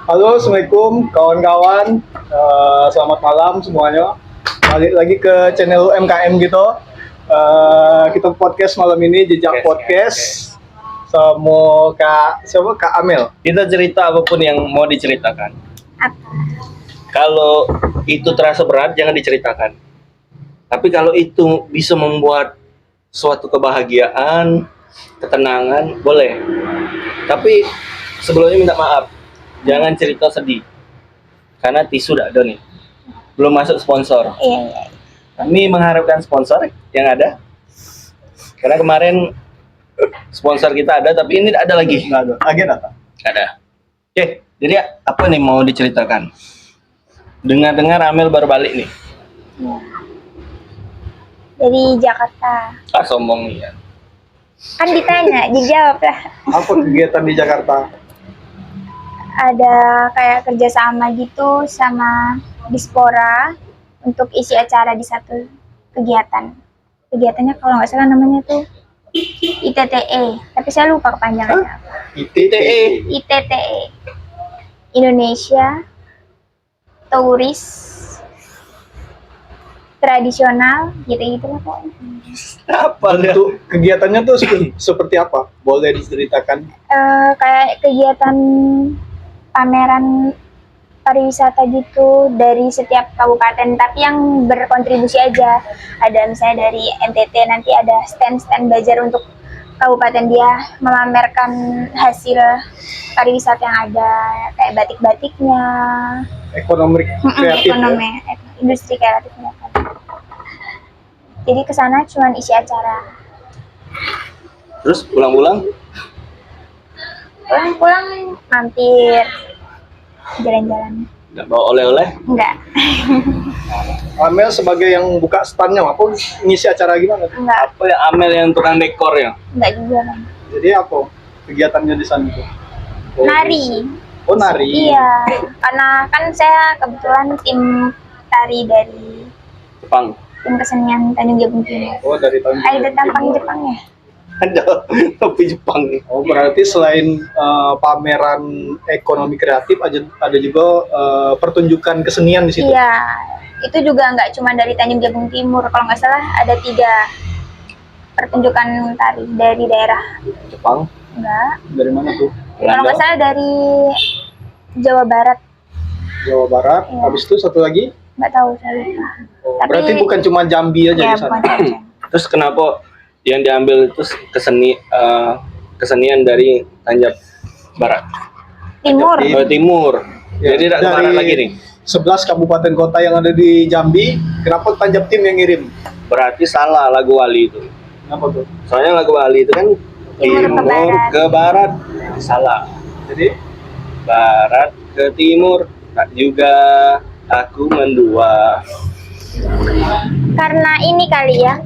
Halo, assalamualaikum kawan-kawan. Selamat malam semuanya. Balik lagi ke channel UMKM gitu. Kita podcast malam ini Jejak Podcast. Sama Kak Amel. Kita cerita apapun yang mau diceritakan. Apa? Kalau itu terasa berat, jangan diceritakan. Tapi kalau itu bisa membuat suatu kebahagiaan, ketenangan, boleh. Tapi sebelumnya minta maaf, jangan cerita sedih. Karena tisu udah ada nih. Belum masuk sponsor. Iya. Kami mengharapkan sponsor yang ada. Karena kemarin sponsor kita ada, tapi ini tidak ada lagi. Nggak ada. Lagi ada. Ada. Oke, jadi apa nih mau diceritakan? Dengar-dengar Amel baru balik nih. Ya. Dari Jakarta. Sombong nih ya. Kan ditanya, dijawab lah. Apa kegiatan di Jakarta? Ada kayak kerjasama gitu sama Dispora untuk isi acara di satu kegiatan. Kegiatannya kalau nggak salah namanya tuh ITTE, tapi saya lupa kepanjangannya apa. ITTE. ITTE, Indonesia Turis Tradisional, gitu-gitu lah pokoknya. Apa dia? Untuk kegiatannya tuh seperti apa? Boleh diceritakan? Kayak kegiatan pameran pariwisata gitu dari setiap kabupaten, tapi yang berkontribusi aja. Ada misalnya dari NTT nanti ada stand-stand belajar untuk kabupaten dia memamerkan hasil pariwisata yang ada, kayak batik-batiknya, Ekonomi kreatif. ekonomi, industri kreatifnya kan. Jadi kesana cuman isi acara. Terus pulang-pulang? Pulang-pulang mampir jalan-jalan. Nggak bawa oleh-oleh? Enggak. Amel sebagai yang buka standnya, apa ngisi acara gimana? Enggak. Apa ya Amel yang tukang dekor ya? Enggak juga kan. Jadi apa kegiatannya di sana tuh? Nari. Oh, nari. Iya, karena kan saya kebetulan tim tari dari Jepang. tim kesenian Tanjung Jabung Timur. Oh, dari tahun Ada tampang Jepang ya? Ada tapi Jepang nih. Oh, berarti selain pameran ekonomi kreatif ada juga pertunjukan kesenian di situ. Iya, itu juga nggak cuma dari Tanjung Jabung Timur. Kalau nggak salah ada 3 pertunjukan tari dari daerah. Jepang. Enggak. Dari mana tuh? Kalau nggak salah dari Jawa Barat. Jawa Barat. Iya. Habis itu satu lagi. Nggak tahu saya lupa. Oh, Tapi- berarti bukan cuma Jambi aja Ya, di sana. bukan saja. Terus kenapa yang diambil itu kesenian dari Tanjab Barat? Timur. Timur. Ya, Jadi tidak ke barat lagi nih. 11 kabupaten kota yang ada di Jambi, kenapa Tanjab Tim yang ngirim? Berarti salah lagu Wali itu. Kenapa tuh? Soalnya lagu Wali itu kan Timur ke barat. Salah. Jadi Barat ke timur, tak juga aku mendua. Karena ini kali ya,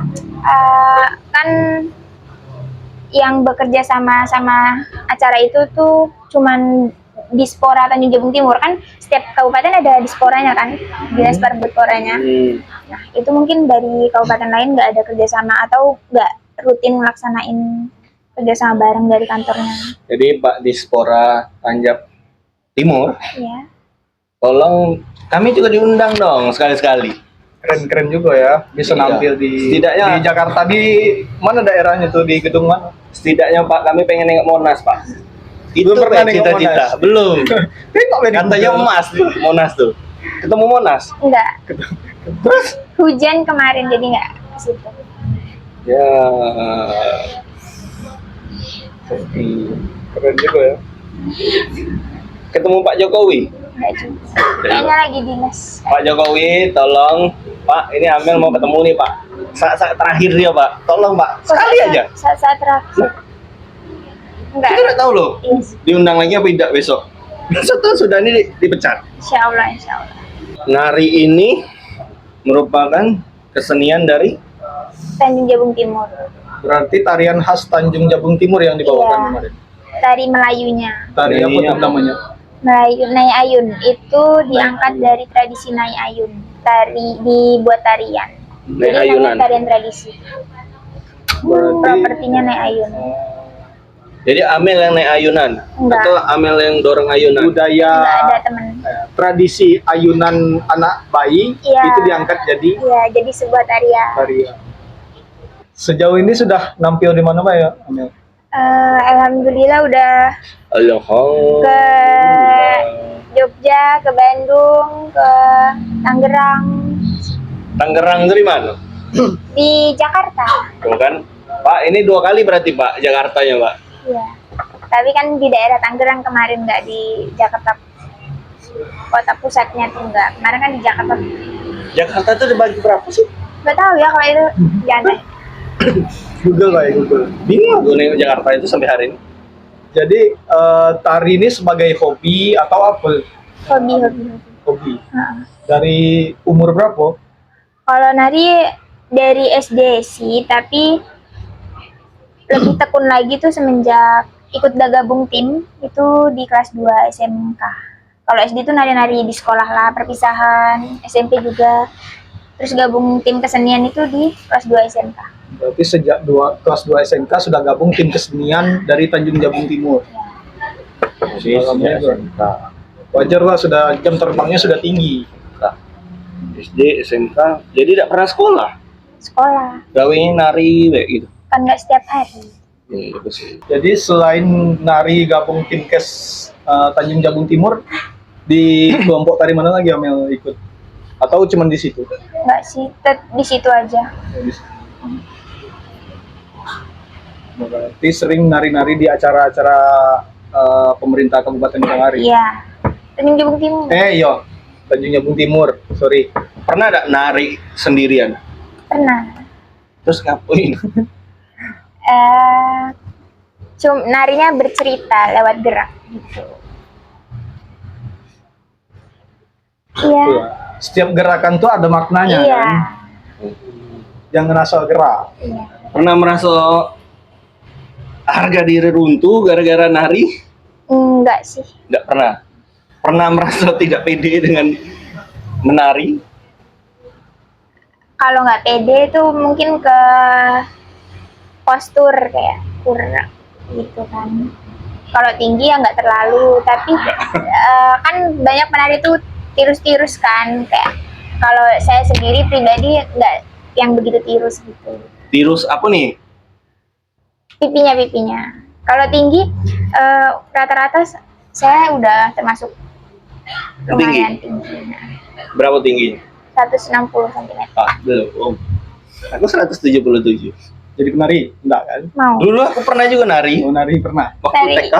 kan yang bekerja sama acara itu tuh cuman Dispora Tanjung Jabung Timur, kan setiap kabupaten ada disporanya kan, dinas perbusporanya. Nah itu mungkin dari kabupaten lain nggak ada kerjasama atau nggak rutin melaksanain kerjasama bareng dari kantornya. Jadi Pak Dispora Tanjab Timur, Ya, tolong kami juga diundang dong sekali-sekali. keren-keren juga ya, bisa Iya. nampil di Setidaknya- di Jakarta. Di mana daerahnya tuh, di gedung mana? Setidaknya Pak, kami pengen nengok Monas Pak. Itu Belum pernah Pak, nengok cita-cita. Monas. Belum. Tengok Benny Katanya Google. emas tuh, Monas tuh. Ketemu Monas. enggak. Terus Hujan kemarin jadi nggak ke situ. Ya. Seperti keren juga ya. ketemu Pak Jokowi. Enggak juga. Kayaknya lagi dinas. Pak Jokowi, tolong Pak, ini Amel mau ketemu nih Pak. Saat-saat terakhir dia Pak, tolong Pak, sekali aja. Saat terakhir. Enggak. Kita nggak tahu loh, Yes. diundang lagi apa tidak besok. Besok tuh sudah ini dipecat. Insya Allah, insya Allah. Nari ini merupakan kesenian dari Tanjung Jabung Timur. Berarti tarian khas Tanjung Jabung Timur yang dibawakan Iya. kemarin. Tari Melayunya. Tari apa Iya. tuh namanya? Melayu Nai Ayun itu diangkat dari tradisi Nai Ayun. Dibuat tarian. Nai Jadi Ayunan. namanya tarian tradisi. Berarti Propertinya Nai Ayun. Jadi Amel yang naik ayunan Enggak. atau Amel yang dorong ayunan? Budaya Enggak ada temen. tradisi ayunan anak bayi Iya. itu diangkat jadi Iya, jadi sebuah tarian. tarian. Sejauh ini sudah nampil di mana Mbak ya, Amel? Alhamdulillah udah ke Jogja, ke Bandung, ke Tangerang, Tangerang itu di mana? di Jakarta. Tuh kan, Pak, ini 2 kali berarti Pak Jakartanya Pak. Iya. Tapi kan di daerah Tangerang kemarin, nggak di Jakarta kota pusatnya tuh enggak. Kemarin kan di Jakarta. Jakarta itu dibagi berapa sih? Nggak tahu ya kalau itu jangan. Google Pak ya, Google. Bingung gue nengok Jakarta itu sampai hari ini. Jadi tari ini sebagai hobi atau apa? Hobi. Hobi. Heeh. Dari umur berapa? Kalau nari dari SD sih, tapi lebih tekun lagi tuh semenjak ikut gabung tim itu di kelas 2 SMK. Kalau SD tuh nari-nari di sekolah lah, perpisahan, SMP juga. Terus gabung tim kesenian itu di kelas 2 SMK. Berarti sejak kelas 2 SMK sudah gabung tim kesenian dari Tanjung Jabung Timur. Wajar lah, sudah jam terbangnya sudah tinggi. SD, SMK, jadi tidak pernah sekolah. Sekolah, Gawainya nari kayak gitu. kan nggak setiap hari. Iya sih. Jadi selain nari gabung tim kes Tanjung Jabung Timur, di kelompok tari mana lagi Amel ikut? Atau cuma di situ? Nggak sih, di situ aja. Berarti sering nari-nari di acara-acara pemerintah Kabupaten Bangari. Iya. Tanjung Jabung Timur. Iya, Tanjung Jabung Timur. Sorry. Pernah ada nari sendirian? Pernah. Terus ngapain? Narinya bercerita lewat gerak gitu. Iya. Iya. Setiap gerakan tuh ada maknanya Iya. kan. Jangan asal gerak. Iya. Pernah merasa harga diri runtuh gara-gara nari? Enggak sih. Tidak pernah. Pernah merasa tidak pede dengan menari? Kalau nggak pede itu mungkin ke postur kayak kurang gitu kan. Kalau tinggi ya nggak terlalu, tapi kan banyak penari tuh tirus-tirus kan, kayak kalau saya sendiri pribadi nggak yang begitu tirus gitu. Tirus apa nih? Pipinya. Kalau tinggi rata-rata saya udah termasuk lumayan tinggi. Nah, Berapa tingginya? 160 cm. Ah, belum. Aku 177. Jadi penari? Enggak kan? Mau Dulu aku pernah juga nari. Mau nari pernah. Waktu Nari. TK.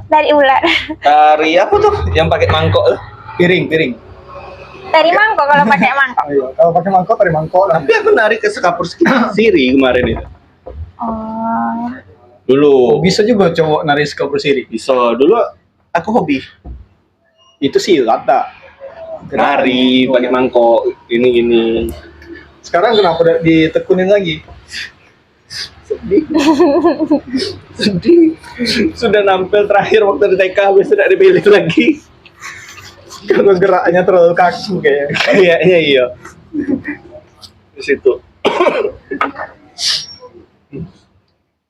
dari ular. Tari apa tuh? Yang pakai mangkok tuh? Piring. Dari mangkok kalau pakai mangkok. Oh, iya. Kalau pakai mangkok, tari mangkok lah. Tapi aku nari ke sekapur siri kemarin itu. Oh, Dulu. Oh, bisa juga cowok nari sekapur siri. Bisa. Dulu aku hobi. Itu silat dah. Nari, pakai mangkok, ini. Sekarang kenapa udah ditekunin lagi? Sedih. Sudah nampil terakhir waktu di TK, habis tidak dipilih lagi. Kalau geraknya terlalu kaku kayaknya. Kayaknya iya. Di situ.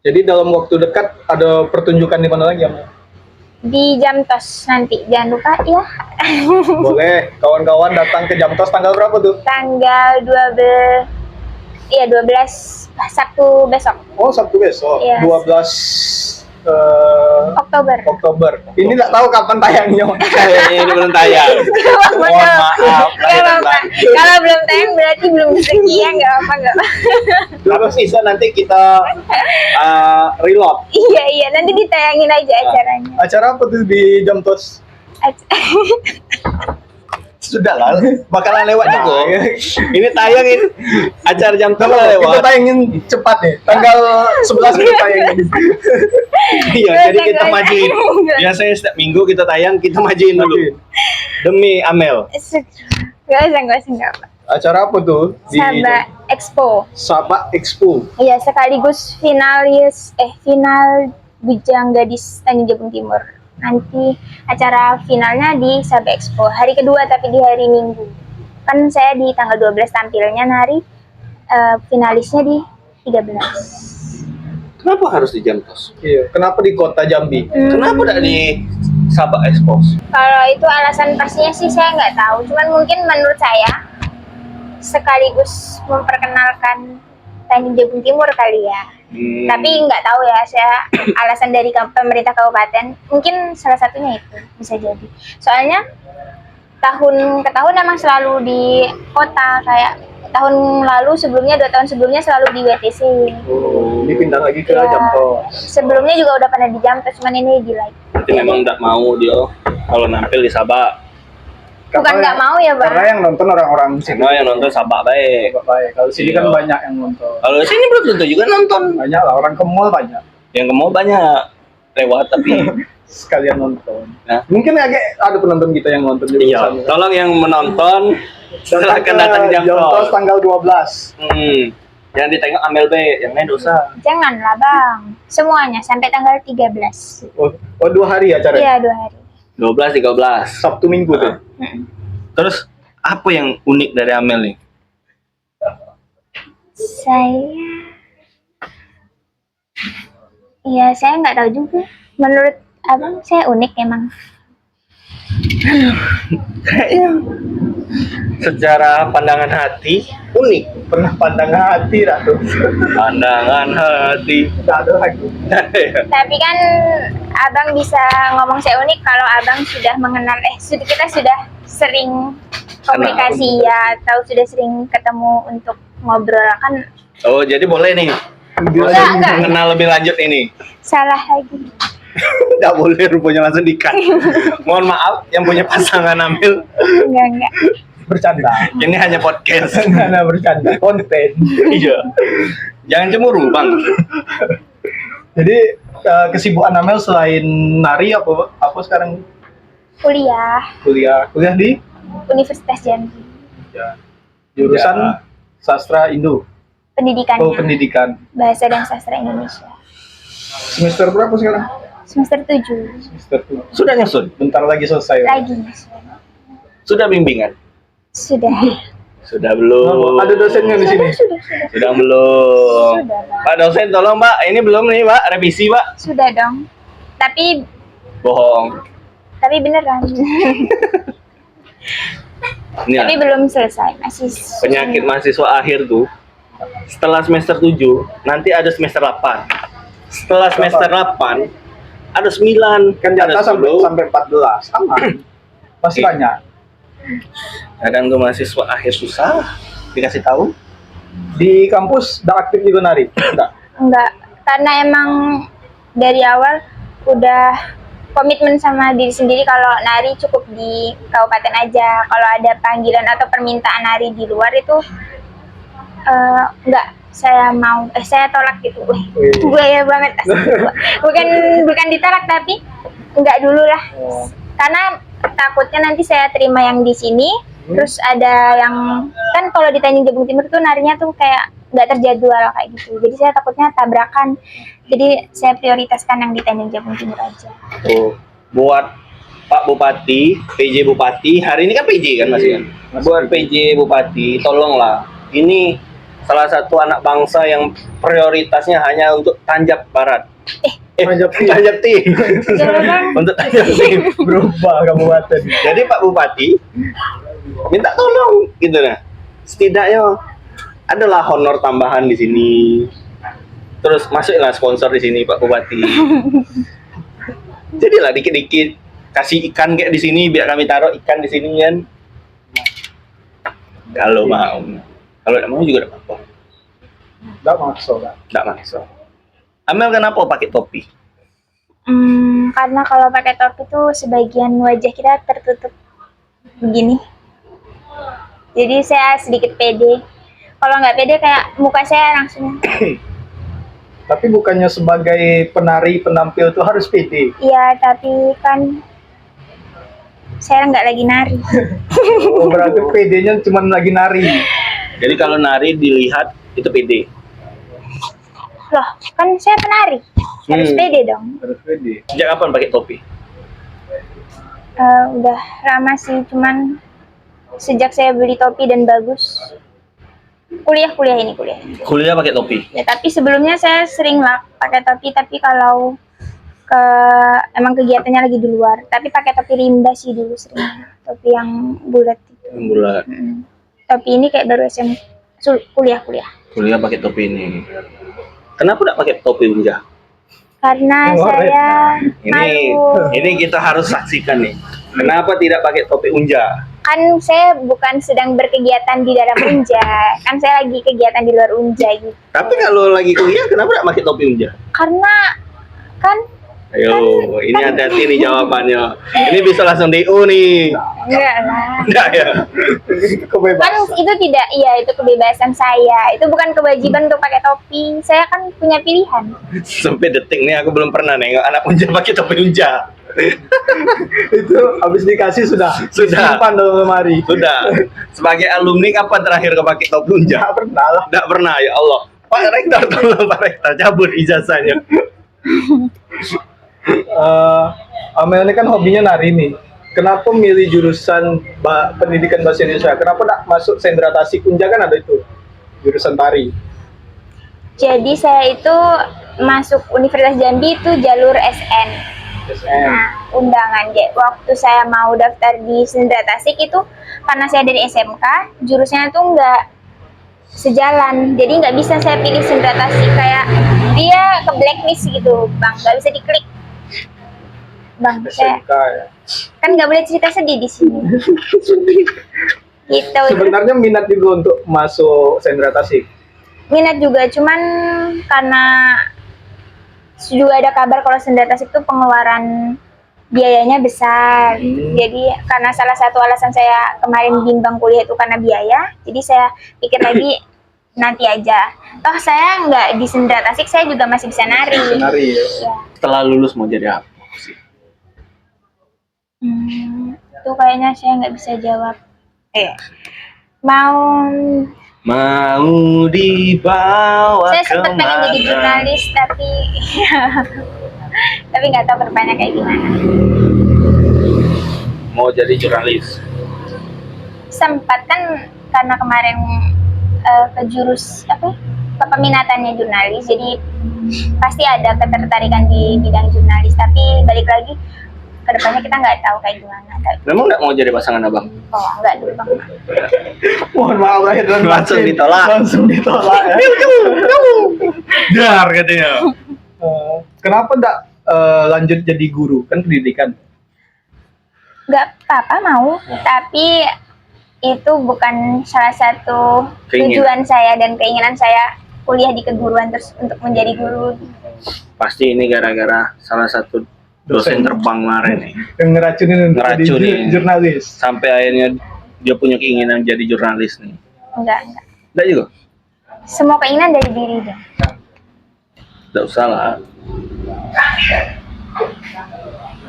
Jadi dalam waktu dekat ada pertunjukan di mana lagi ya? di Jamtos nanti jangan lupa ya. Boleh, kawan-kawan datang ke Jamtos tanggal berapa tuh? Tanggal 12, iya 12 Sabtu besok, Oh, Sabtu besok, Yes. 12 Oktober. Oktober. Ini nggak tahu kapan tayangnya. Kayaknya ini belum tayang. Mohon maaf. Gak apa-apa. Kalau belum tayang berarti belum rezeki ya, nggak apa-apa nggak. Apa bisa nanti kita reload? Iya nanti ditayangin aja acaranya. Acara apa tuh di Jamtos? Sudah lah, bakalan lewat juga. Nah, Ini tayang ini acara jam Kalau berapa kita lewat? tayangin cepat nih, tanggal 11 kita tayangin. Iya, jadi kita majuin. Biasanya setiap minggu kita tayang, kita majuin dulu. Majuin. Demi Amel. Gak usah. Acara apa tuh? Di Sabah Expo. Sabah Expo. Iya, sekaligus final Bujang Gadis Tanjung Jabung Timur. Nanti acara finalnya di Sabah Expo. Hari kedua tapi di hari Minggu. Kan saya di tanggal 12 tampilnya nari, finalisnya di 13. Kenapa harus di Jamtos? Iya. Kenapa di kota Jambi? Kenapa tidak di Sabah Expos? Kalau itu alasan pastinya sih saya nggak tahu. Cuman mungkin menurut saya sekaligus memperkenalkan Tanjung Jabung Timur kali ya. Tapi nggak tahu ya, saya alasan dari pemerintah kabupaten mungkin salah satunya itu bisa jadi. Soalnya tahun ke tahun emang selalu di kota, kayak tahun lalu sebelumnya 2 tahun sebelumnya selalu di WTC. Dipindah lagi ke Ya, Jamtos. sebelumnya juga udah pernah di Jamtos, cuman ini di Light. Berarti memang tidak mau dia kalau nampil di Sabah. Bukan nggak mau ya, Bang. Karena yang nonton orang-orang sini. Karena yang nonton Sabah baik. Baik. Kalau sini kan Iya. banyak yang nonton. Kalau sini belum tentu juga nonton. Banyak lah, orang ke mall banyak. Yang ke mall banyak lewat tapi Sekalian nonton. Nah. Mungkin agak ada penonton kita yang nonton juga. iya. sana. Tolong yang menonton silakan datang di Jamtos Jamtos. tanggal 12. Yang ditengok Amel B, yang lain dosa. Janganlah, Bang. Semuanya sampai tanggal 13. Oh 2 hari acaranya? Iya, 2 hari. 12, 13. Sabtu Minggu tuh. Terus apa yang unik dari Amel nih? Saya nggak tahu juga. Menurut Abang, saya unik emang. Kayaknya secara pandangan hati unik. Pernah pandang hati lah tuh. Pandangan hati. Nggak ada lagi. Tapi kan Abang bisa ngomong saya unik kalau Abang sudah mengenal, kita sudah sering komunikasi ya, atau sudah sering ketemu untuk ngobrol kan. Oh, jadi boleh nih. Enggak. Mengenal lebih lanjut ini. Salah lagi. Nggak boleh rupanya langsung di-cut. Mohon maaf yang punya pasangan Amel. Enggak. Bercanda. Ini hanya podcast. Karena bercanda. Konten. Iya. Jangan cemburu, Bang. Jadi kesibukan Amel selain nari apa sekarang? Kuliah Kuliah di Universitas Jambi. jurusan sastra Indo. Pendidikannya. Oh, pendidikan. Bahasa dan Sastra Indonesia. Semester berapa sekarang? Semester 7. Semester 7. Sudah nyusun? Bentar lagi selesai. Lagi. Sudah bimbingan? Sudah. Sudah belum? Ada dosennya di sini. Sudah. Sudah belum? Sudah, Bang. Pak dosen tolong Pak, ini belum nih Pak, revisi Pak. Sudah dong. Tapi Bohong. beneran. Ini Tapi lah, belum selesai, masih penyakit mahasiswa akhir tuh. Setelah semester 7, nanti ada semester 8. Setelah semester 8, ada 9, Kan ada jatah sampai 14. Aman. Masih Iya. banyak. Kadang tuh mahasiswa akhir susah dikasih tahu. Di kampus udah aktif juga nari? Enggak. enggak, karena emang dari awal udah komitmen sama diri sendiri kalau nari cukup di kabupaten aja. Kalau ada panggilan atau permintaan nari di luar itu enggak, saya tolak gitu. Buaya banget. bukan ditolak, tapi enggak dulu lah. Karena takutnya nanti saya terima yang di sini, terus ada yang kan kalau di Tanjung Jabung Timur tuh narinya tuh kayak nggak terjadwal kayak gitu. Jadi saya takutnya tabrakan. Jadi saya prioritaskan yang di Tanjung Jabung Timur aja. Tuh, buat Pak Bupati, PJ Bupati, hari ini kan PJ kan masih kan? Buat PJ Bupati, tolonglah. Ini salah satu anak bangsa yang prioritasnya hanya untuk Tanjab Barat. Tanjab Tim. Tanjab Tim. Jangan. Untuk Tanjab Tim. Berubah kabupaten. Jadi Pak Bupati minta tolong gitu nah. Setidaknya adalah honor tambahan di sini. Terus masuklah sponsor di sini Pak Bupati. Jadilah dikit-dikit kasih ikan kayak di sini biar kami taruh ikan di sini kan. Kalau mau. Kalau tidak mau juga tidak apa-apa. Enggak maksud. Tidak maksud. Amel kenapa pakai topi? Karena kalau pakai topi tuh sebagian wajah kita tertutup begini. Jadi saya sedikit pede. Kalau nggak pede kayak muka saya langsung. Tapi bukannya sebagai penari penampil tuh harus pede. Iya, tapi kan saya nggak lagi nari. Oh, berarti pedenya cuma lagi nari. Jadi kalau nari dilihat itu pede. Loh, kan saya penari. Harus pede dong. Harus pede. Sejak kapan pakai topi? Udah lama sih, cuman sejak saya beli topi dan bagus. Kuliah ini kuliah. Kuliah pakai topi. Ya, tapi sebelumnya saya sering lah pakai topi, tapi kalau ke emang kegiatannya lagi di luar, tapi pakai topi rimba sih dulu sering. Topi yang bulat itu. Bulan. Topi ini kayak baru kuliah. Kuliah pakai topi ini. Kenapa tidak pakai topi unja? Karena Ngoret. saya Ini malu. ini kita harus saksikan nih. Kenapa tidak pakai topi unja? Kan saya bukan sedang berkegiatan di dalam unja, kan saya lagi kegiatan di luar unja gitu. Tapi kalau lagi kuliah kenapa tidak pakai topi unja? Karena kan Ayo, ini hati-hati nih jawabannya. Ini bisa langsung DO nih. enggak lah. Enggak ya? Itu Kan kebebasan. itu tidak, iya itu kebebasan saya. Itu bukan kewajiban untuk pakai topi. Saya kan punya pilihan. Sampai detik nih aku belum pernah nengok anak unja pakai topi unja. Itu habis dikasih sudah simpan dalam lemari. Sudah. Sebagai alumni kapan terakhir kau pakai topi unja? Nggak pernah lah. Enggak pernah ya Allah. Pak Rektor tolong Pak Rektor cabut ijazahnya. Amel ini kan hobinya nari nih. Kenapa milih jurusan pendidikan bahasa Indonesia? Kenapa nak masuk Sendra Tasik? Unja kan ada itu jurusan tari. Jadi saya itu masuk Universitas Jambi itu jalur SN. SN. Nah, undangan. Waktu saya mau daftar di Sendra Tasik itu karena saya dari SMK, jurusannya tuh nggak sejalan. Jadi nggak bisa saya pilih Sendra Tasik, kayak dia ke blacklist gitu, Bang. Nggak bisa diklik. Bang, saya SMK ya. kan nggak boleh cerita sedih di sini. Gitu. Sebenarnya minat juga untuk masuk Sendra Tasik. Minat juga, cuman karena juga ada kabar kalau Sendra Tasik itu pengeluaran biayanya besar. Jadi karena salah satu alasan saya kemarin bimbang kuliah itu karena biaya, jadi saya pikir lagi nanti aja. Toh saya nggak di Sendra Tasik, saya juga masih bisa nari. Nari ya. Ya. Setelah lulus mau jadi apa? Itu kayaknya saya nggak bisa jawab. Mau Mau dibawa saya sempat pengen jadi jurnalis, tapi tapi nggak tahu kedepannya kayak gimana. Mau jadi jurnalis. Sempat kan karena kemarin ke kepeminatannya jurnalis, jadi pasti ada ketertarikan di bidang jurnalis, tapi balik lagi kedepannya kita nggak tahu kayak gimana. Memang nggak mau jadi pasangan abang? Oh nggak dulu Bang. Mohon maaf lahir dan Langsung batin. ditolak. Langsung ditolak ya. Dar katanya. Kenapa enggak lanjut jadi guru? Kan pendidikan. Nggak apa-apa mau, tapi itu bukan salah satu tujuan saya dan keinginan saya kuliah di keguruan terus untuk menjadi guru. Pasti ini gara-gara salah satu dosen terbang kemarin nih. Yang ngeracunin untuk jadi Ngeracunin. jurnalis. Sampai akhirnya dia punya keinginan jadi jurnalis nih. Enggak. Enggak juga? Semua keinginan dari diri dong. Enggak usah lah.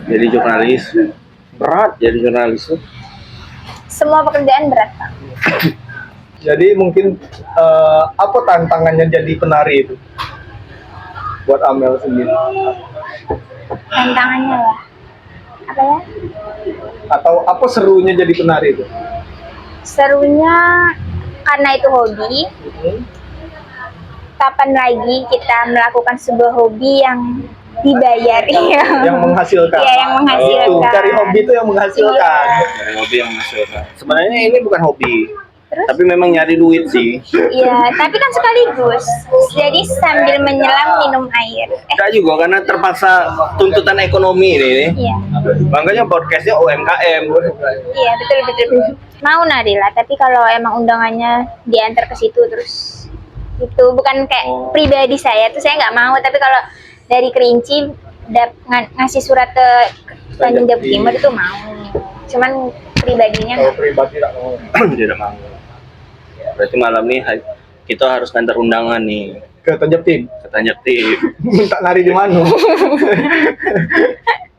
Jadi jurnalis. Berat jadi jurnalis tuh. Semua pekerjaan berat, Pak. Jadi mungkin apa tantangannya jadi penari itu? Buat Amel sendiri. Tantangannya lah. Apa ya? Atau apa serunya jadi penari itu? Serunya karena itu hobi. Kapan lagi kita melakukan sebuah hobi yang dibayar? Yang menghasilkan. Iya, yang menghasilkan. Itu, cari hobi itu yang menghasilkan. Dari hobi yang menghasilkan. Sebenarnya ini bukan hobi. Terus? Tapi memang nyari duit sih. Iya, tapi kan sekaligus. Jadi sambil menyelam minum air. Enggak juga karena terpaksa tuntutan ekonomi ini. Iya. Makanya podcastnya UMKM. Iya, betul. Mau nari lah, tapi kalau emang undangannya diantar ke situ terus itu bukan kayak pribadi saya tuh saya nggak mau, tapi kalau dari Kerinci ngasih surat ke Tanjung Jabung Timur itu mau. Cuman pribadinya Kalau nggak. pribadi tak mau. Tidak mau. Berarti malam nih kita harus ngantar undangan nih Ke Tanjab Tim. ke Tanjab Tim. Minta nari di mana?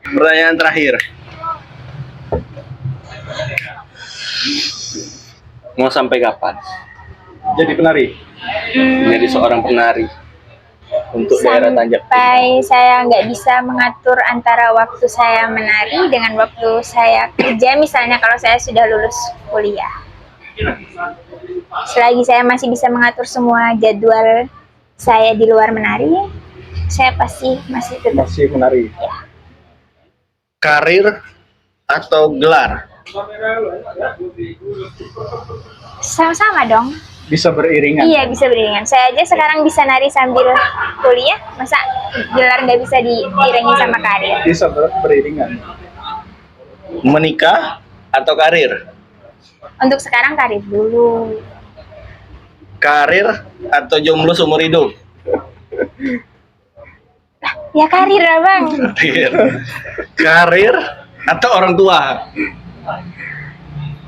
Pertanyaan terakhir. Mau sampai kapan Jadi penari. menjadi seorang penari untuk daerah Tanjab Tim? Sampai saya nggak bisa mengatur antara waktu saya menari dengan waktu saya kerja, misalnya kalau saya sudah lulus kuliah. selagi saya masih bisa mengatur semua jadwal saya di luar menari, saya pasti masih tetap. Masih menari. Karir atau gelar? Sama-sama dong. Bisa beriringan. Iya, bisa beriringan. Saya aja sekarang bisa nari sambil kuliah, masa gelar nggak bisa diiringi sama karir? Bisa beriringan. Menikah atau karir? Untuk sekarang karir dulu. Karir atau jomblo seumur hidup? Ya karir lah bang. Karir. Karir atau orang tua?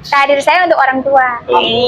Karir saya untuk orang tua. Oh.